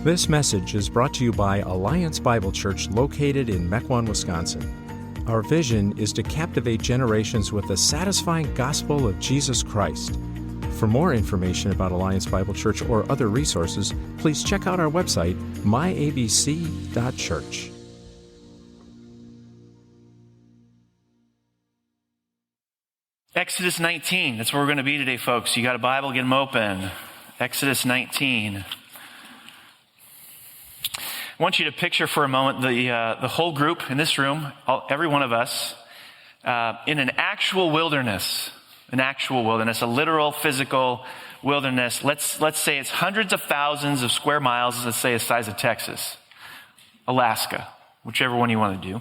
This message is brought to you by Alliance Bible Church located in Mequon, Wisconsin. Our vision is to captivate generations with the satisfying gospel of Jesus Christ. For more information about Alliance Bible Church or other resources, please check out our website, myabc.church. Exodus 19, that's where we're going to be today, folks. You got a Bible, get them open. Exodus 19. I want you to picture for a moment the whole group in this room, every one of us, in an actual wilderness, a literal, physical wilderness. Let's say it's hundreds of thousands of square miles, let's say the size of Texas, Alaska, whichever one you want to do.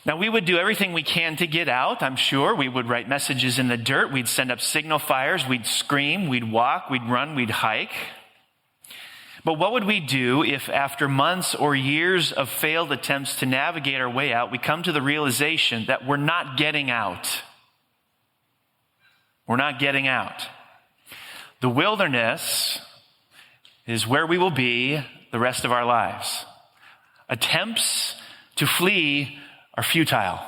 Now, we would do everything we can to get out, I'm sure. We would write messages in the dirt. We'd send up signal fires. We'd scream. We'd walk. We'd run. We'd hike. But what would we do if after months or years of failed attempts to navigate our way out, we come to the realization that we're not getting out? We're not getting out. The wilderness is where we will be the rest of our lives. Attempts to flee are futile.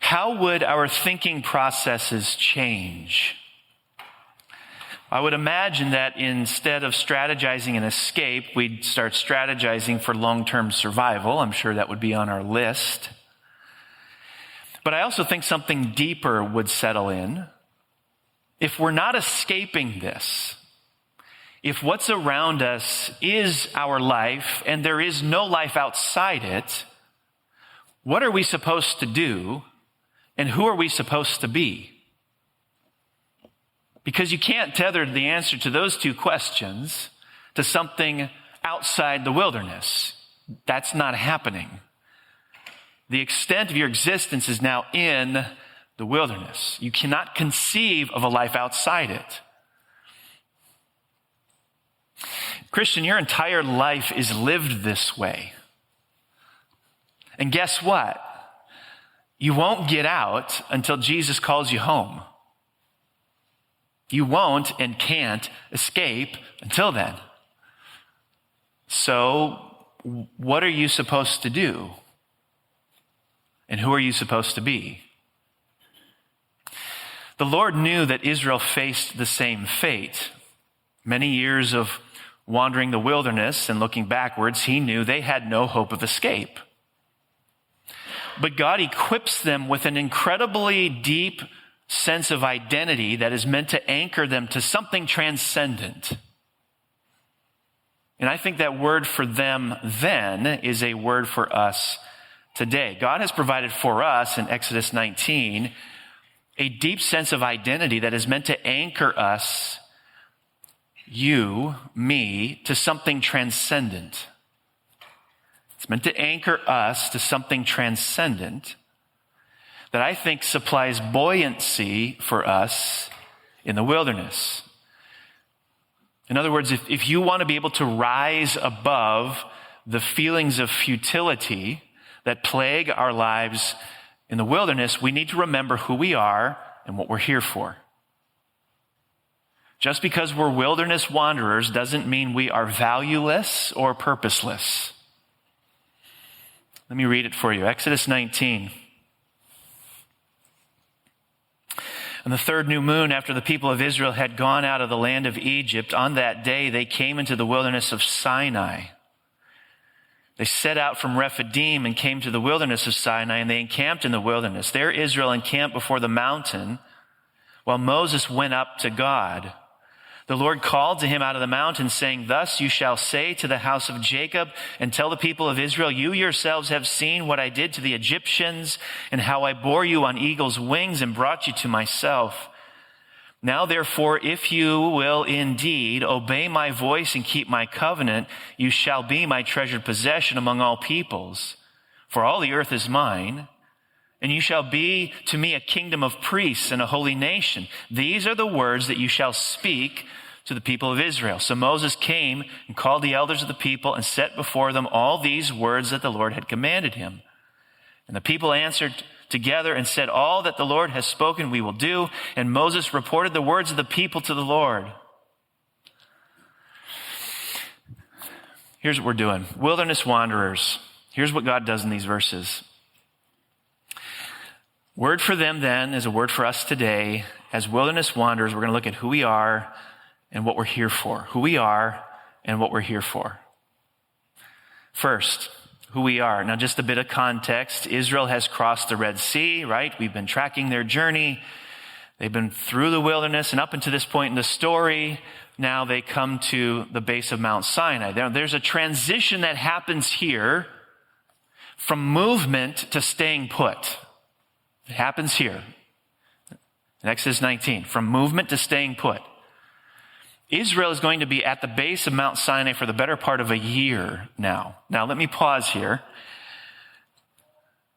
How would our thinking processes change? I would imagine that instead of strategizing an escape, we'd start strategizing for long-term survival. I'm sure that would be on our list. But I also think something deeper would settle in. If we're not escaping this, if what's around us is our life and there is no life outside it, what are we supposed to do and who are we supposed to be? Because you can't tether the answer to those two questions to something outside the wilderness. That's not happening. The extent of your existence is now in the wilderness. You cannot conceive of a life outside it. Christian, your entire life is lived this way. And guess what? You won't get out until Jesus calls you home. You won't and can't escape until then. So, what are you supposed to do? And who are you supposed to be? The Lord knew that Israel faced the same fate. Many years of wandering the wilderness and looking backwards, he knew they had no hope of escape. But God equips them with an incredibly deep sense of identity that is meant to anchor them to something transcendent. And I think that word for them then is a word for us today. God has provided for us in Exodus 19 a deep sense of identity that is meant to anchor us, you, me, to something transcendent. It's meant to anchor us to something transcendent that I think supplies buoyancy for us in the wilderness. In other words, if you want to be able to rise above the feelings of futility that plague our lives in the wilderness, we need to remember who we are and what we're here for. Just because we're wilderness wanderers doesn't mean we are valueless or purposeless. Let me read it for you. Exodus 19. On the third new moon, after the people of Israel had gone out of the land of Egypt, on that day they came into the wilderness of Sinai. They set out from Rephidim and came to the wilderness of Sinai, and they encamped in the wilderness. There Israel encamped before the mountain, while Moses went up to God. The Lord called to him out of the mountain, saying, "Thus you shall say to the house of Jacob and tell the people of Israel, you yourselves have seen what I did to the Egyptians and how I bore you on eagle's wings and brought you to myself. Now, therefore, if you will indeed obey my voice and keep my covenant, you shall be my treasured possession among all peoples. For all the earth is mine, and you shall be to me a kingdom of priests and a holy nation. These are the words that you shall speak to the people of Israel." So Moses came and called the elders of the people and set before them all these words that the Lord had commanded him. And the people answered together and said, "All that the Lord has spoken we will do." And Moses reported the words of the people to the Lord. Here's what we're doing. Wilderness wanderers. Here's what God does in these verses. Word for them then is a word for us today. As wilderness wanderers, we're going to look at who we are and what we're here for. Who we are and what we're here for. First, who we are. Now, just a bit of context. Israel has crossed the Red Sea, right? We've been tracking their journey. They've been through the wilderness, and up until this point in the story, now they come to the base of Mount Sinai. There's a transition that happens here from movement to staying put. It happens here. In Exodus 19, from movement to staying put. Israel is going to be at the base of Mount Sinai for the better part of a year now. Now, let me pause here.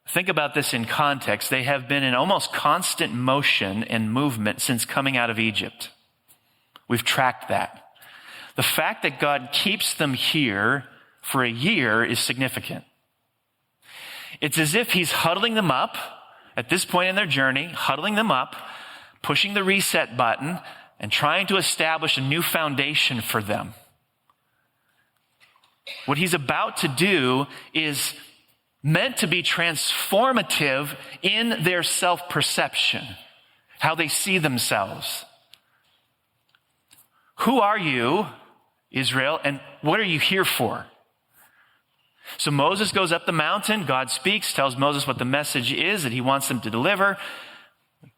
Think about this in context. They have been in almost constant motion and movement since coming out of Egypt. We've tracked that. The fact that God keeps them here for a year is significant. It's as if he's huddling them up at this point in their journey, huddling them up, pushing the reset button, and trying to establish a new foundation for them. What he's about to do is meant to be transformative in their self-perception, how they see themselves. Who are you, Israel, and what are you here for? So Moses goes up the mountain, God speaks, tells Moses what the message is that he wants them to deliver.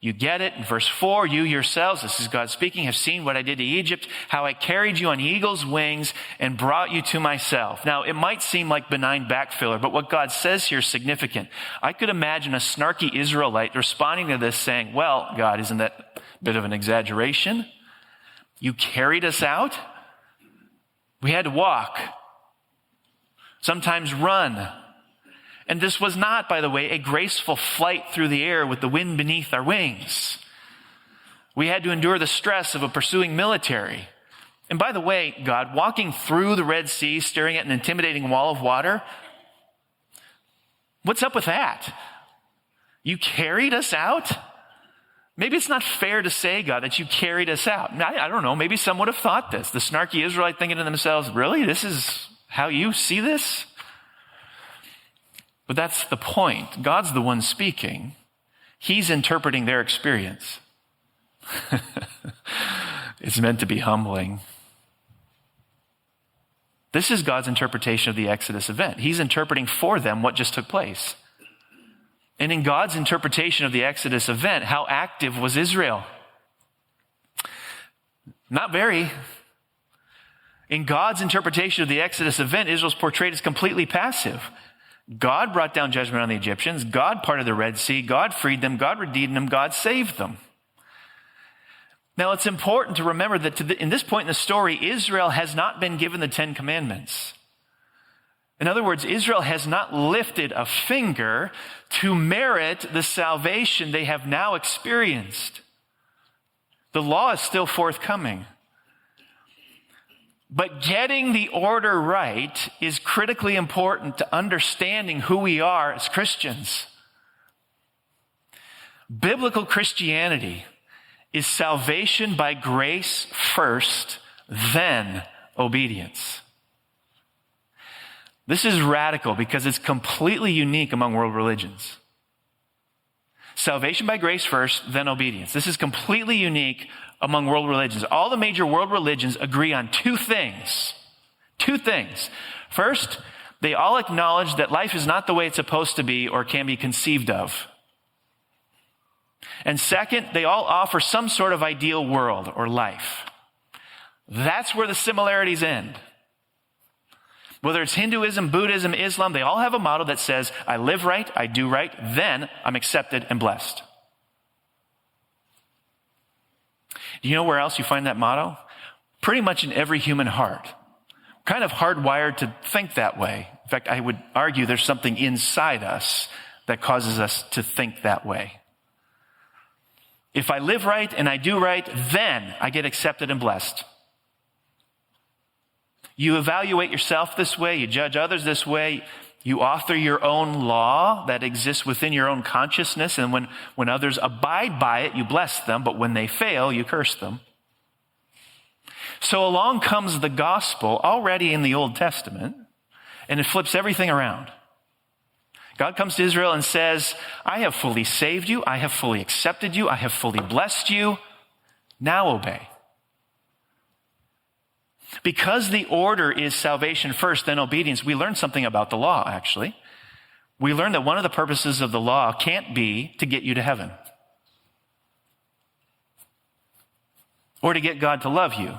You get it. In verse 4, you yourselves, this is God speaking, have seen what I did to Egypt, how I carried you on eagle's wings and brought you to myself. Now, it might seem like benign backfiller, but what God says here is significant. I could imagine a snarky Israelite responding to this saying, well, God, isn't that a bit of an exaggeration? You carried us out? We had to walk, sometimes run. And this was not, by the way, a graceful flight through the air with the wind beneath our wings. We had to endure the stress of a pursuing military. And by the way, God, walking through the Red Sea, staring at an intimidating wall of water, what's up with that? You carried us out? Maybe it's not fair to say, God, that you carried us out. I don't know. Maybe some would have thought this. The snarky Israelite thinking to themselves, really? This is how you see this? But that's the point. God's the one speaking. He's interpreting their experience. It's meant to be humbling. This is God's interpretation of the Exodus event. He's interpreting for them what just took place. And in God's interpretation of the Exodus event, how active was Israel? Not very. In God's interpretation of the Exodus event, Israel's portrayed as completely passive. God brought down judgment on the Egyptians. God parted the Red Sea. God freed them. God redeemed them. God saved them. Now, it's important to remember that in this point in the story, Israel has not been given the 10 Commandments. In other words, Israel has not lifted a finger to merit the salvation they have now experienced. The law is still forthcoming. But getting the order right is critically important to understanding who we are as Christians. Biblical Christianity is salvation by grace first, then obedience. This is radical because it's completely unique among world religions. Salvation by grace first, then obedience. This is completely unique among world religions. All the major world religions agree on two things. Two things. First, they all acknowledge that life is not the way it's supposed to be or can be conceived of. And second, they all offer some sort of ideal world or life. That's where the similarities end. Whether it's Hinduism, Buddhism, Islam, they all have a motto that says, I live right, I do right, then I'm accepted and blessed. Do you know where else you find that motto? Pretty much in every human heart. Kind of hardwired to think that way. In fact, I would argue there's something inside us that causes us to think that way. If I live right and I do right, then I get accepted and blessed. You evaluate yourself this way, you judge others this way, you author your own law that exists within your own consciousness, and when others abide by it, you bless them, but when they fail, you curse them. So along comes the gospel already in the Old Testament, and it flips everything around. God comes to Israel and says, I have fully saved you. I have fully accepted you. I have fully blessed you. Now obey. Because the order is salvation first, then obedience, we learn something about the law, actually. We learn that one of the purposes of the law can't be to get you to heaven or to get God to love you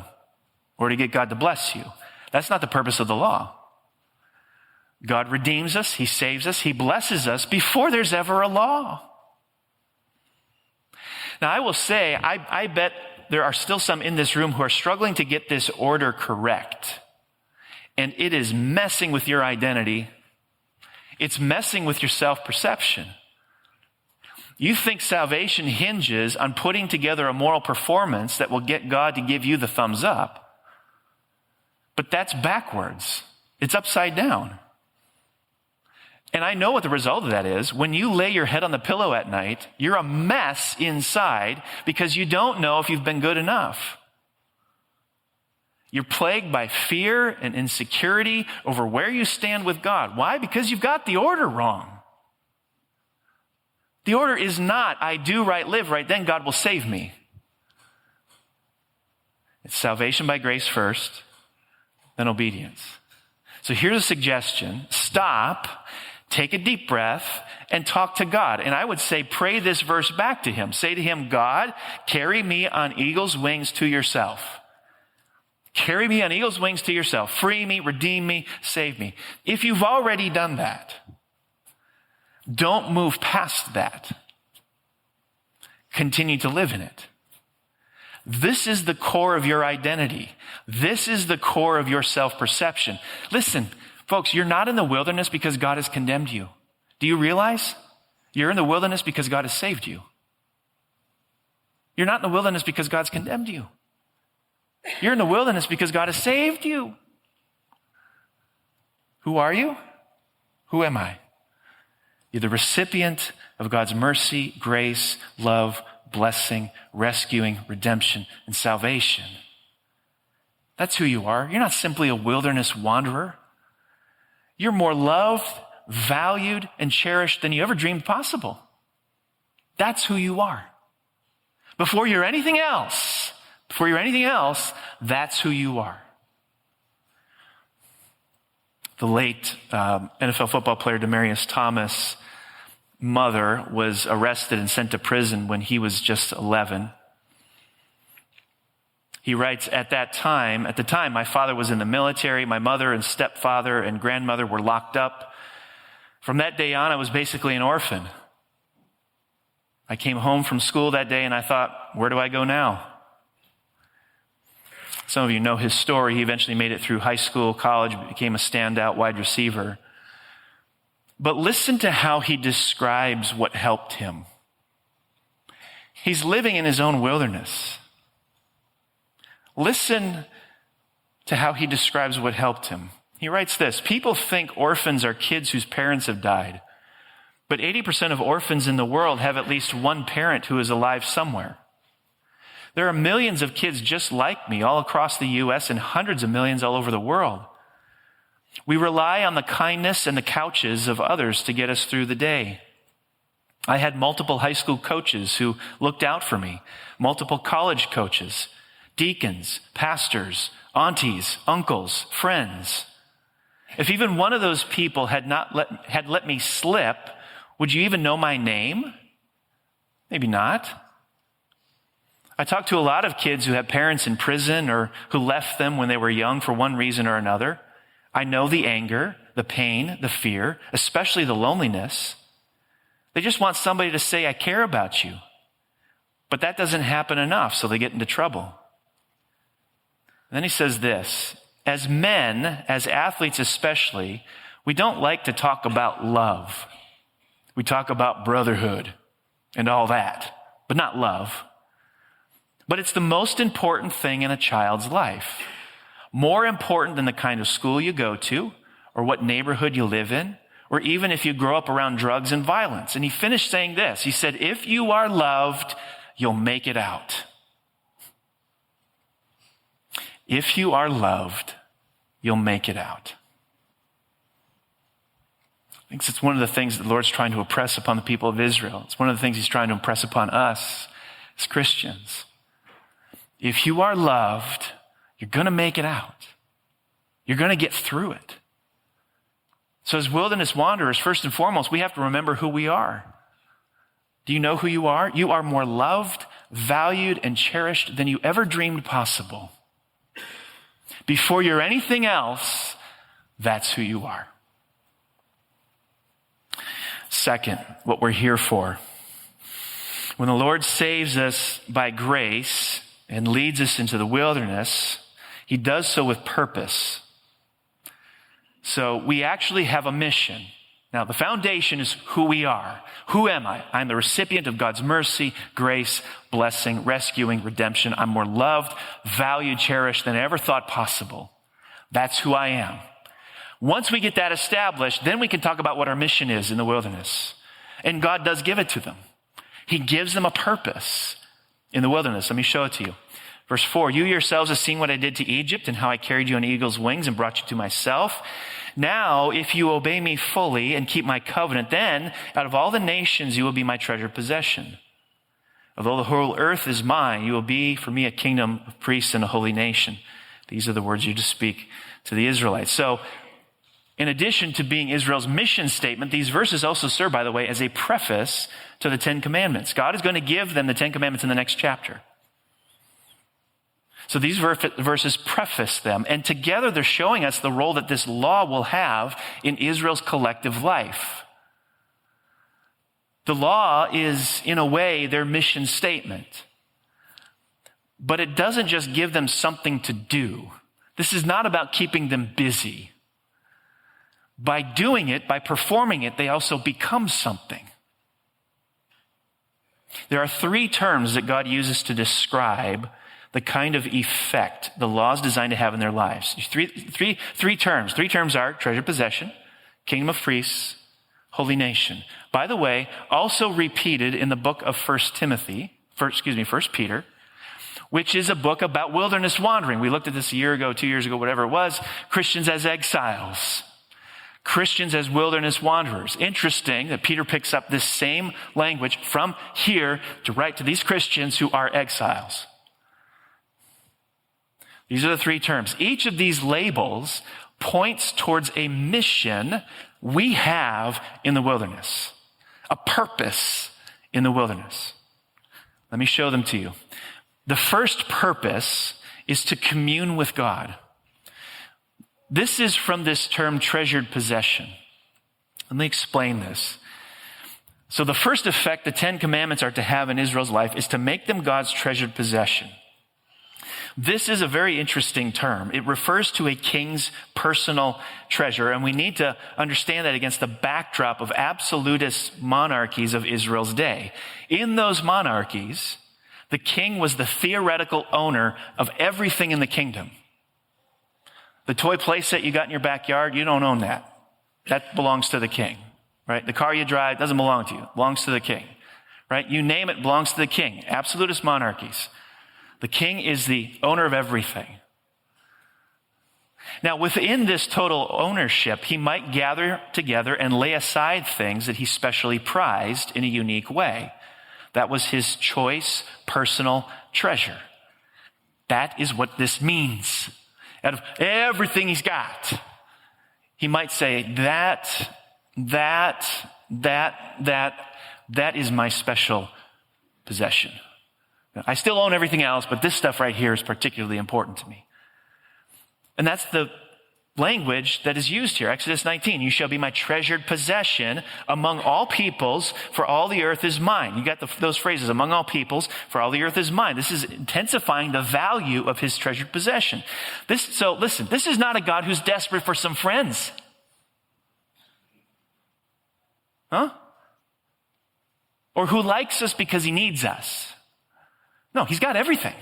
or to get God to bless you. That's not the purpose of the law. God redeems us, he saves us, he blesses us before there's ever a law. Now, I will say, I bet there are still some in this room who are struggling to get this order correct. And it is messing with your identity. It's messing with your self-perception. You think salvation hinges on putting together a moral performance that will get God to give you the thumbs up. But that's backwards. It's upside down. And I know what the result of that is. When you lay your head on the pillow at night, you're a mess inside because you don't know if you've been good enough. You're plagued by fear and insecurity over where you stand with God. Why? Because you've got the order wrong. The order is not, I do right, live right, then God will save me. It's salvation by grace first, then obedience. So here's a suggestion. Stop, take a deep breath, and talk to God. And I would say, pray this verse back to him. Say to him, God, carry me on eagle's wings to yourself. Carry me on eagle's wings to yourself. Free me, redeem me, save me. If you've already done that, don't move past that. Continue to live in it. This is the core of your identity. This is the core of your self-perception. Listen, folks, you're not in the wilderness because God has condemned you. Do you realize? You're in the wilderness because God has saved you. You're not in the wilderness because God's condemned you. You're in the wilderness because God has saved you. Who are you? Who am I? You're the recipient of God's mercy, grace, love, blessing, rescuing, redemption, and salvation. That's who you are. You're not simply a wilderness wanderer. You're more loved, valued, and cherished than you ever dreamed possible. That's who you are. Before you're anything else, that's who you are. The late NFL football player Demaryius Thomas' mother was arrested and sent to prison when he was just 11. He writes, at the time, my father was in the military. My mother and stepfather and grandmother were locked up. From that day on, I was basically an orphan. I came home from school that day and I thought, where do I go now? Some of you know his story. He eventually made it through high school, college, became a standout wide receiver. But listen to how he describes what helped him. He's living in his own wilderness. Listen to how he describes what helped him. He writes this, people think orphans are kids whose parents have died, but 80% of orphans in the world have at least one parent who is alive somewhere. There are millions of kids just like me all across the U.S. and hundreds of millions all over the world. We rely on the kindness and the couches of others to get us through the day. I had multiple high school coaches who looked out for me, multiple college coaches, deacons, pastors, aunties, uncles, friends. If even one of those people had let me slip, would you even know my name? Maybe not. I talked to a lot of kids who have parents in prison or who left them when they were young for one reason or another. I know the anger, the pain, the fear, especially the loneliness. They just want somebody to say, I care about you. But that doesn't happen enough, so they get into trouble. And then he says this, as men, as athletes especially, we don't like to talk about love. We talk about brotherhood and all that, but not love. But it's the most important thing in a child's life. More important than the kind of school you go to, or what neighborhood you live in, or even if you grow up around drugs and violence. And he finished saying this. He said, if you are loved, you'll make it out. If you are loved, you'll make it out. I think it's one of the things that the Lord's trying to impress upon the people of Israel. It's one of the things he's trying to impress upon us as Christians. If you are loved, you're going to make it out. You're going to get through it. So as wilderness wanderers, first and foremost, we have to remember who we are. Do you know who you are? You are more loved, valued, and cherished than you ever dreamed possible. Before you're anything else, that's who you are. Second, what we're here for. When the Lord saves us by grace and leads us into the wilderness, he does so with purpose. So we actually have a mission. Now, the foundation is who we are. Who am I? I'm the recipient of God's mercy, grace, blessing, rescuing, redemption. I'm more loved, valued, cherished than I ever thought possible. That's who I am. Once we get that established, then we can talk about what our mission is in the wilderness. And God does give it to them. He gives them a purpose in the wilderness. Let me show it to you. Verse 4, you yourselves have seen what I did to Egypt and how I carried you on eagle's wings and brought you to myself. Now, if you obey me fully and keep my covenant, then out of all the nations you will be my treasured possession. Although the whole earth is mine, you will be for me a kingdom of priests and a holy nation. These are the words you to speak to the Israelites. So, in addition to being Israel's mission statement, these verses also serve, by the way, as a preface to the Ten Commandments. God is going to give them the Ten Commandments in the next chapter. So these verses preface them, and together they're showing us the role that this law will have in Israel's collective life. The law is, in a way, their mission statement. But it doesn't just give them something to do. This is not about keeping them busy. By doing it, by performing it, they also become something. There are three terms that God uses to describe the kind of effect the law is designed to have in their lives. Three terms. Three terms are treasured possession, kingdom of priests, holy nation. By the way, also repeated in the book of 1 Peter, which is a book about wilderness wandering. We looked at this a year ago, 2 years ago, whatever it was. Christians as exiles. Christians as wilderness wanderers. Interesting that Peter picks up this same language from here to write to these Christians who are exiles. These are the three terms. Each of these labels points towards a mission we have in the wilderness, a purpose in the wilderness. Let me show them to you. The first purpose is to commune with God. This is from this term treasured possession. Let me explain this. So the first effect the Ten Commandments are to have in Israel's life is to make them God's treasured possession. This is a very interesting term. It refers to a king's personal treasure, and we need to understand that against the backdrop of absolutist monarchies of Israel's day. In those monarchies, the king was the theoretical owner of everything in the kingdom. The toy playset you got in your backyard, you don't own that. That belongs to the king, right? The car you drive doesn't belong to you. It belongs to the king, right? You name it, belongs to the king. Absolutist monarchies. The king is the owner of everything. Now, within this total ownership, he might gather together and lay aside things that he specially prized in a unique way. That was his choice, personal treasure. That is what this means. Out of everything he's got, he might say, that is my special possession. I still own everything else, but this stuff right here is particularly important to me. And that's the language that is used here. Exodus 19, you shall be my treasured possession among all peoples, for all the earth is mine. You got those phrases, among all peoples, for all the earth is mine. This is intensifying the value of his treasured possession. So listen, this is not a God who's desperate for some friends. Huh? Or who likes us because he needs us. No, he's got everything.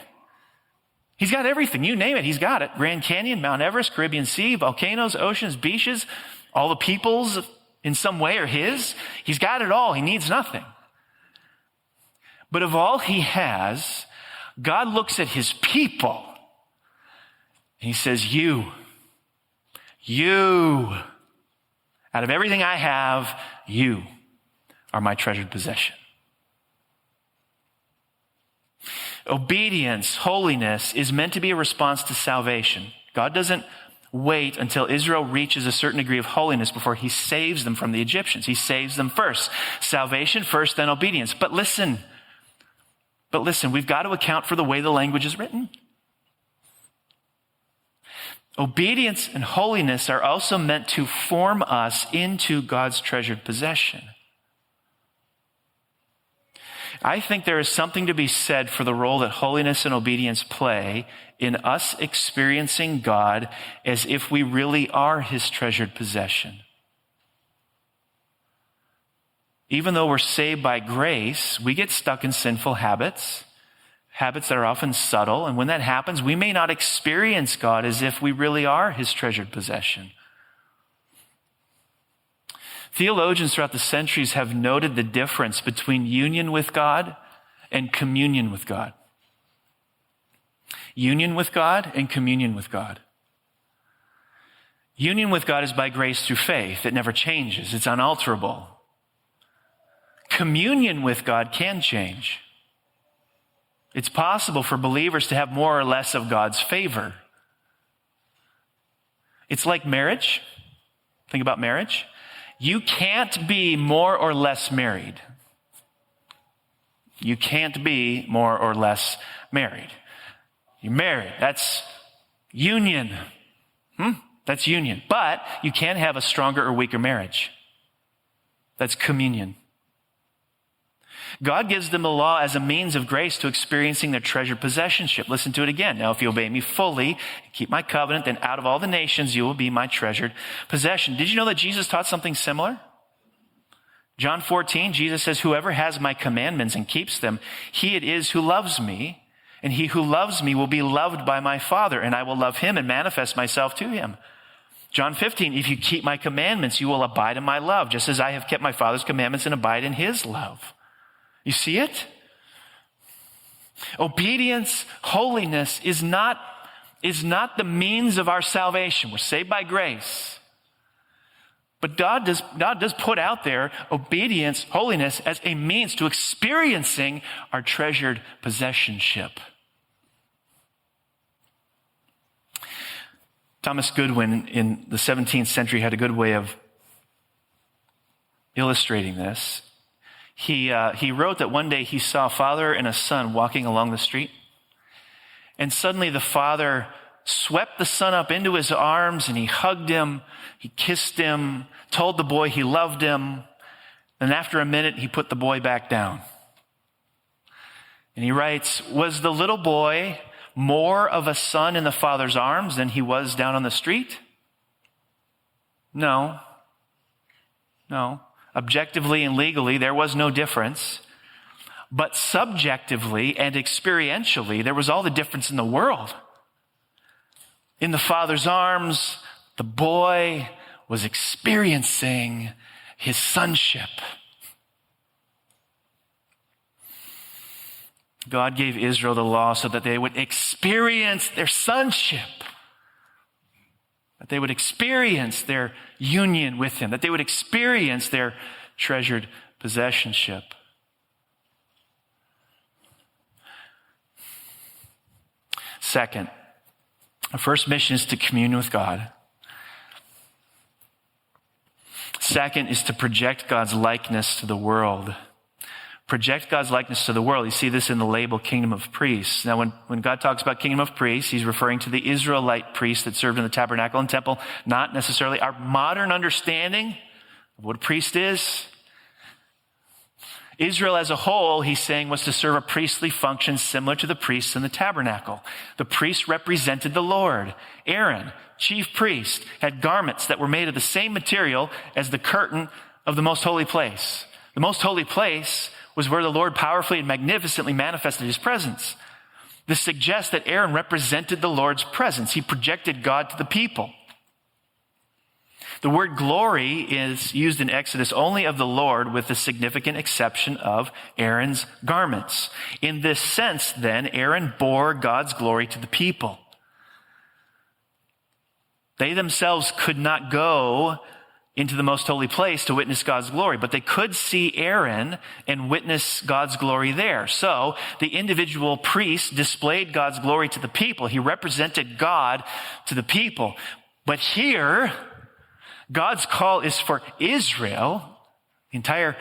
He's got everything. You name it, he's got it. Grand Canyon, Mount Everest, Caribbean Sea, volcanoes, oceans, beaches, all the peoples in some way are his. He's got it all. He needs nothing. But of all he has, God looks at his people And he says, you, out of everything I have, you are my treasured possession. Obedience, holiness, is meant to be a response to salvation. God doesn't wait until Israel reaches a certain degree of holiness before he saves them from the Egyptians. He saves them first. Salvation first, then obedience. But listen, we've got to account for the way the language is written. Obedience and holiness are also meant to form us into God's treasured possession. I think there is something to be said for the role that holiness and obedience play in us experiencing God as if we really are his treasured possession. Even though we're saved by grace, we get stuck in sinful habits that are often subtle. And when that happens, we may not experience God as if we really are his treasured possession. Theologians throughout the centuries have noted the difference between union with God and communion with God. Union with God and communion with God. Union with God is by grace through faith. It never changes. It's unalterable. Communion with God can change. It's possible for believers to have more or less of God's favor. It's like marriage. Think about marriage. You can't be more or less married. You can't be more or less married. You're married. That's union. That's union. But you can have a stronger or weaker marriage. That's communion. God gives them the law as a means of grace to experiencing their treasured possessionship. Listen to it again. Now, if you obey me fully, keep my covenant, then out of all the nations you will be my treasured possession. Did you know that Jesus taught something similar? John 14, Jesus says, whoever has my commandments and keeps them, he it is who loves me, and he who loves me will be loved by my Father, and I will love him and manifest myself to him. John 15, if you keep my commandments, you will abide in my love, just as I have kept my Father's commandments and abide in his love. You see it? Obedience, holiness is not the means of our salvation. We're saved by grace. But God does put out there obedience, holiness as a means to experiencing our treasured possessionship. Thomas Goodwin in the 17th century had a good way of illustrating this. He wrote that one day he saw a father and a son walking along the street. And suddenly the father swept the son up into his arms and he hugged him, he kissed him, told the boy he loved him. And after a minute, he put the boy back down. And he writes, was the little boy more of a son in the father's arms than he was down on the street? No. Objectively and legally, there was no difference. But subjectively and experientially, there was all the difference in the world. In the father's arms, the boy was experiencing his sonship. God gave Israel the law so that they would experience their sonship. That they would experience their union with him. That they would experience their treasured possessionship. Second, our first mission is to commune with God. Second is to project God's likeness to the world. Project God's likeness to the world. You see this in the label kingdom of priests. Now, when God talks about kingdom of priests, he's referring to the Israelite priests that served in the tabernacle and temple, not necessarily our modern understanding of what a priest is. Israel as a whole, he's saying, was to serve a priestly function similar to the priests in the tabernacle. The priests represented the Lord. Aaron, chief priest, had garments that were made of the same material as the curtain of the most holy place. The most holy place was where the Lord powerfully and magnificently manifested his presence. This suggests that Aaron represented the Lord's presence. He projected God to the people. The word glory is used in Exodus only of the Lord, with the significant exception of Aaron's garments. In this sense, then, Aaron bore God's glory to the people. They themselves could not go into the most holy place to witness God's glory, but they could see Aaron and witness God's glory there. So the individual priest displayed God's glory to the people. He represented God to the people. But here, God's call is for Israel, the entire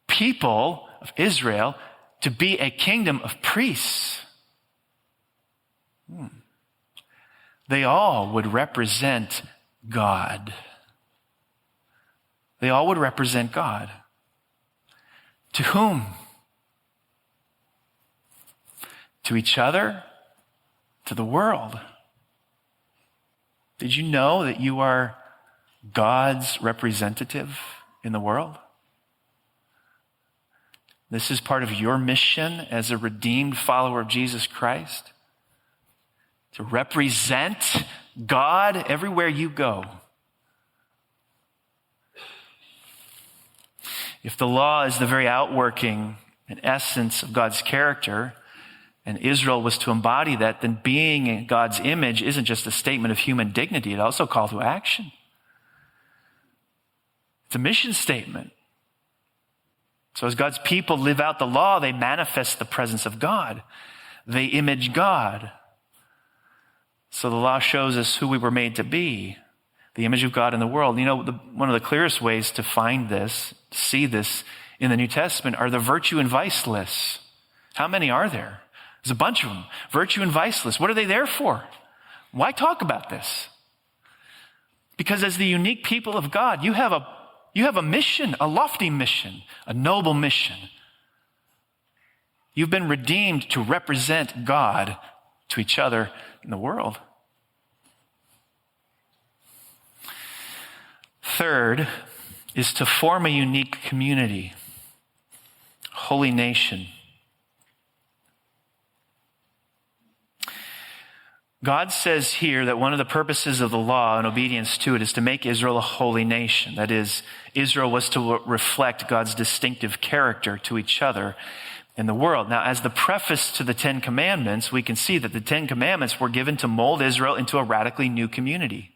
people of Israel, to be a kingdom of priests. They all would represent God. They all would represent God. To whom? To each other, to the world. Did you know that you are God's representative in the world? This is part of your mission as a redeemed follower of Jesus Christ. To represent God everywhere you go. If the law is the very outworking and essence of God's character, and Israel was to embody that, then being in God's image isn't just a statement of human dignity, it also calls to action. It's a mission statement. So as God's people live out the law, they manifest the presence of God. They image God. So the law shows us who we were made to be, the image of God in the world. You know, one of the clearest ways to find this, to see this in the New Testament, are the virtue and vice lists. How many are there? There's a bunch of them. Virtue and vice lists. What are they there for? Why talk about this? Because as the unique people of God, you have a mission, a lofty mission, a noble mission. You've been redeemed to represent God to each other in the world. Third is to form a unique community, holy nation. God says here that one of the purposes of the law and obedience to it is to make Israel a holy nation. That is, Israel was to reflect God's distinctive character to each other in the world. Now, as the preface to the Ten Commandments, we can see that the Ten Commandments were given to mold Israel into a radically new community.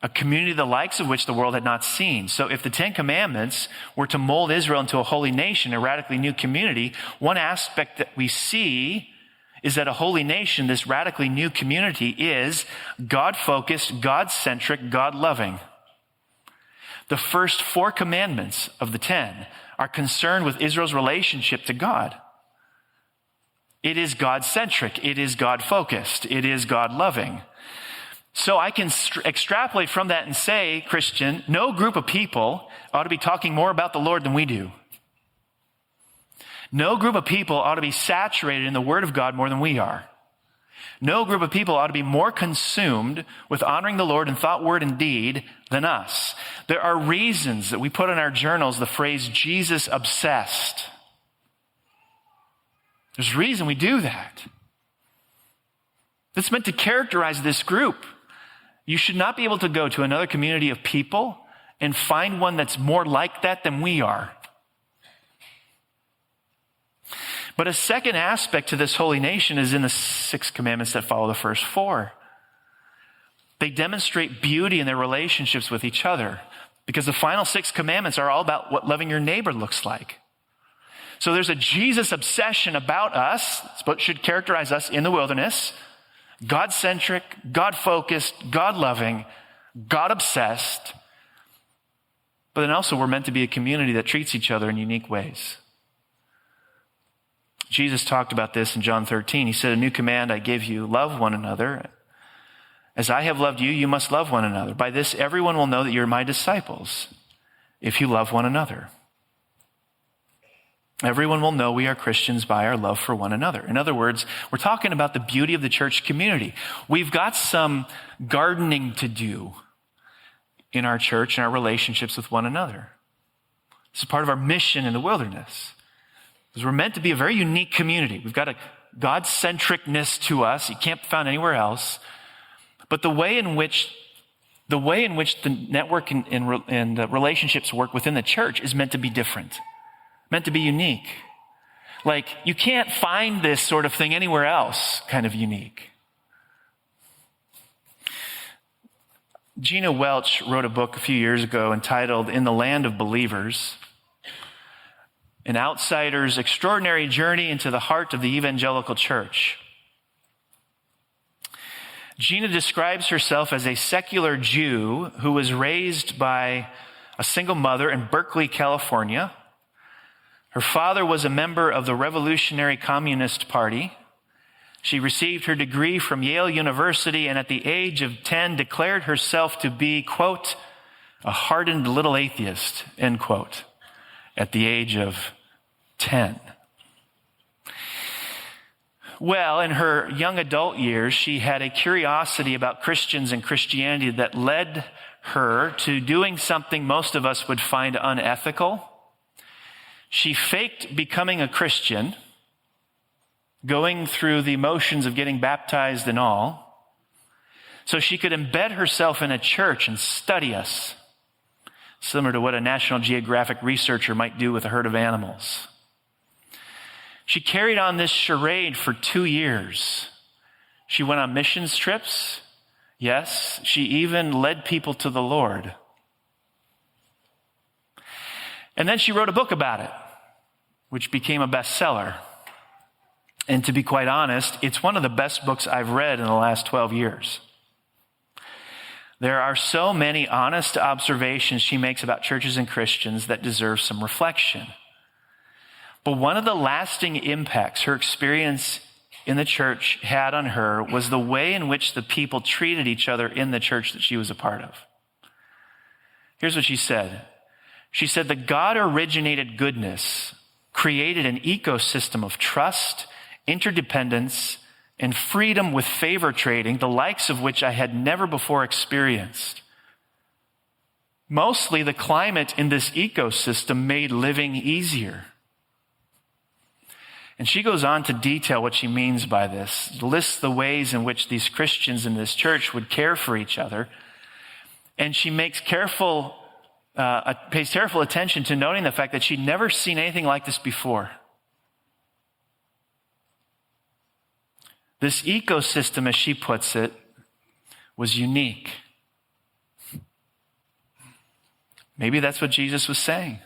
A community the likes of which the world had not seen. So if the Ten Commandments were to mold Israel into a holy nation, a radically new community, one aspect that we see is that a holy nation, this radically new community, is God-focused, God-centric, God-loving. The first 4 commandments of the 10 are concerned with Israel's relationship to God. It is God-centric. It is God-focused. It is God-loving. So I can extrapolate from that and say, Christian, no group of people ought to be talking more about the Lord than we do. No group of people ought to be saturated in the Word of God more than we are. No group of people ought to be more consumed with honoring the Lord in thought, word, and deed than us. There are reasons that we put in our journals the phrase Jesus obsessed. There's a reason we do that. It's meant to characterize this group. You should not be able to go to another community of people and find one that's more like that than we are. But a second aspect to this holy nation is in the 6 commandments that follow the first 4. They demonstrate beauty in their relationships with each other because the final 6 commandments are all about what loving your neighbor looks like. So there's a Jesus obsession about us. It's what should characterize us in the wilderness. God-centric, God-focused, God-loving, God-obsessed. But then also we're meant to be a community that treats each other in unique ways. Jesus talked about this in John 13. He said, "A new command I give you, love one another. As I have loved you, you must love one another. By this, everyone will know that you're my disciples, if you love one another." Everyone will know we are Christians by our love for one another. In other words, we're talking about the beauty of the church community. We've got some gardening to do in our church and our relationships with one another. This is part of our mission in the wilderness. Because we're meant to be a very unique community. We've got a God-centricness to us. You can't be found anywhere else. But the way in which the network and relationships work within the church is meant to be different, meant to be unique. Like, you can't find this sort of thing anywhere else kind of unique. Gina Welch wrote a book a few years ago entitled In the Land of Believers, an outsider's extraordinary journey into the heart of the evangelical church. Gina describes herself as a secular Jew who was raised by a single mother in Berkeley, California. Her father was a member of the Revolutionary Communist Party. She received her degree from Yale University and at the age of 10 declared herself to be, quote, a hardened little atheist, end quote, at the age of 10. Well, in her young adult years, she had a curiosity about Christians and Christianity that led her to doing something most of us would find unethical. She faked becoming a Christian, going through the motions of getting baptized and all, so she could embed herself in a church and study us, similar to what a National Geographic researcher might do with a herd of animals. She carried on this charade for 2 years. She went on missions trips. Yes, she even led people to the Lord. And then she wrote a book about it, which became a bestseller. And to be quite honest, it's one of the best books I've read in the last 12 years. There are so many honest observations she makes about churches and Christians that deserve some reflection. But one of the lasting impacts her experience in the church had on her was the way in which the people treated each other in the church that she was a part of. Here's what she said. She said, the God-originated goodness created an ecosystem of trust, interdependence, and freedom with favor trading, the likes of which I had never before experienced. Mostly the climate in this ecosystem made living easier. And she goes on to detail what she means by this, lists the ways in which these Christians in this church would care for each other. And she makes pays careful attention to noting the fact that she'd never seen anything like this before. This ecosystem, as she puts it, was unique. Maybe that's what Jesus was saying.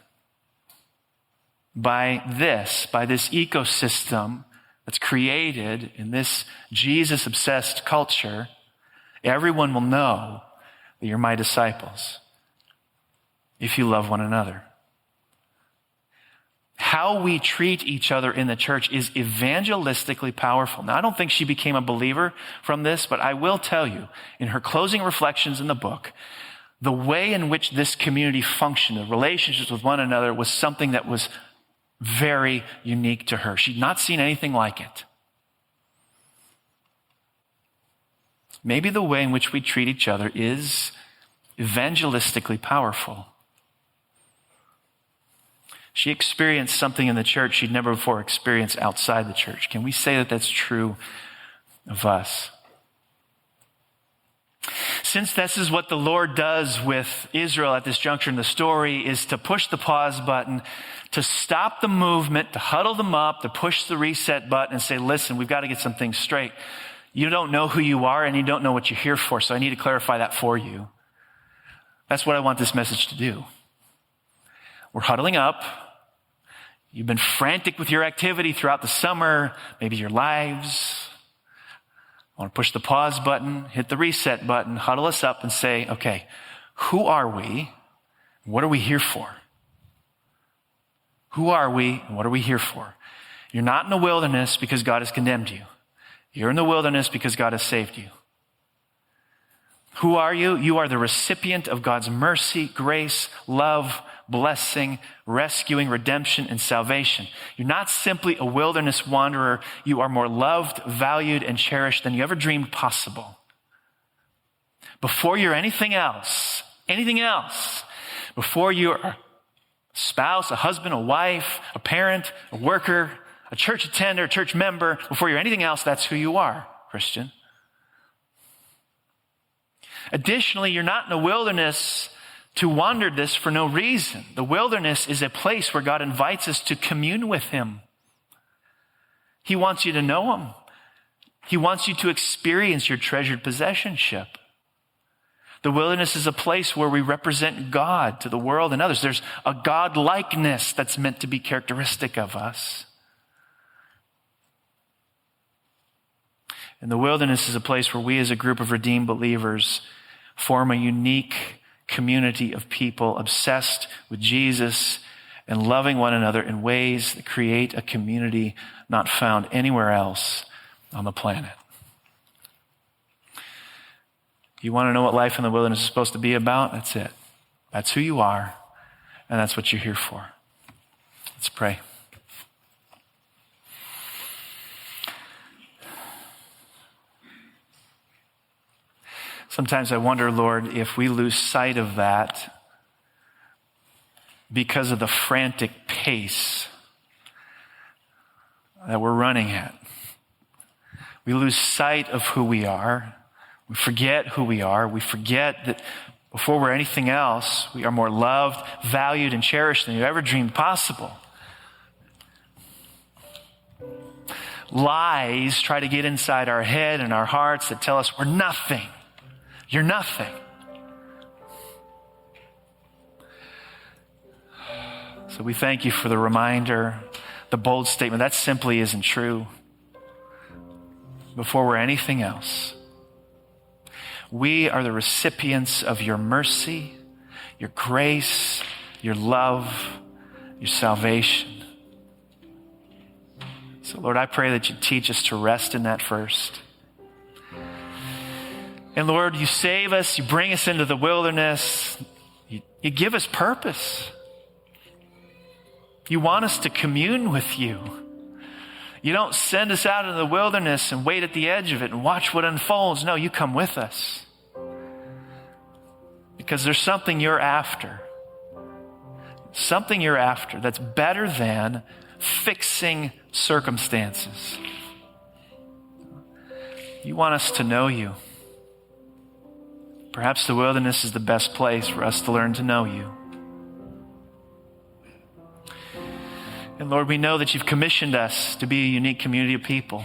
By this ecosystem that's created in this Jesus-obsessed culture, everyone will know that you're my disciples if you love one another. How we treat each other in the church is evangelistically powerful. Now, I don't think she became a believer from this, but I will tell you, in her closing reflections in the book, the way in which this community functioned, the relationships with one another, was something that was very unique to her. She'd not seen anything like it. Maybe the way in which we treat each other is evangelistically powerful. She experienced something in the church she'd never before experienced outside the church. Can we say that that's true of us? Since this is what the Lord does with Israel at this juncture in the story, is to push the pause button, to stop the movement, to huddle them up, to push the reset button and say, listen, we've got to get some things straight. You don't know who you are and you don't know what you're here for, so I need to clarify that for you. That's what I want this message to do. We're huddling up. You've been frantic with your activity throughout the summer, maybe your lives. I want to push the pause button, hit the reset button, huddle us up and say, okay, who are we? What are we here for? Who are we and what are we here for? You're not in the wilderness because God has condemned you. You're in the wilderness because God has saved you. Who are you? You are the recipient of God's mercy, grace, love, blessing, rescuing, redemption, and salvation. You're not simply a wilderness wanderer. You are more loved, valued, and cherished than you ever dreamed possible. Before you're anything else, before you're a spouse, a husband, a wife, a parent, a worker, a church attender, a church member, before you're anything else, that's who you are, Christian. Additionally, you're not in a wilderness to wander this for no reason. The wilderness is a place where God invites us to commune with him. He wants you to know him. He wants you to experience your treasured possessionship. The wilderness is a place where we represent God to the world and others. There's a God-likeness that's meant to be characteristic of us. And the wilderness is a place where we as a group of redeemed believers form a unique community of people obsessed with Jesus and loving one another in ways that create a community not found anywhere else on the planet. You want to know what life in the wilderness is supposed to be about? That's it. That's who you are, and that's what you're here for. Let's pray. Sometimes I wonder, Lord, if we lose sight of that because of the frantic pace that we're running at. We lose sight of who we are. We forget who we are. We forget that before we're anything else, we are more loved, valued, and cherished than you ever dreamed possible. Lies try to get inside our head and our hearts that tell us we're nothing. You're nothing. So we thank you for the reminder, the bold statement. That simply isn't true. Before we're anything else, we are the recipients of your mercy, your grace, your love, your salvation. So Lord, I pray that you teach us to rest in that first. And Lord, you save us, you bring us into the wilderness, you give us purpose. You want us to commune with you. You don't send us out into the wilderness and wait at the edge of it and watch what unfolds. No, you come with us. Because there's something you're after. Something you're after that's better than fixing circumstances. You want us to know you. Perhaps the wilderness is the best place for us to learn to know you. And Lord, we know that you've commissioned us to be a unique community of people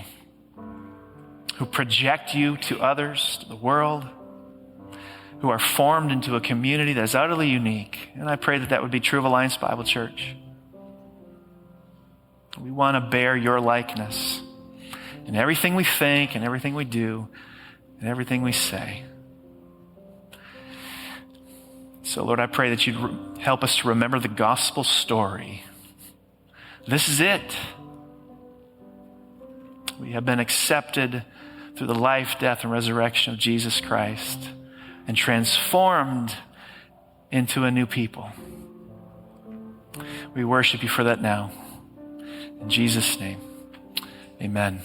who project you to others, to the world, who are formed into a community that is utterly unique. And I pray that that would be true of Alliance Bible Church. We want to bear your likeness in everything we think and everything we do and everything we say. So Lord, I pray that you'd help us to remember the gospel story. This is it. We have been accepted through the life, death, and resurrection of Jesus Christ and transformed into a new people. We worship you for that now. In Jesus' name, amen.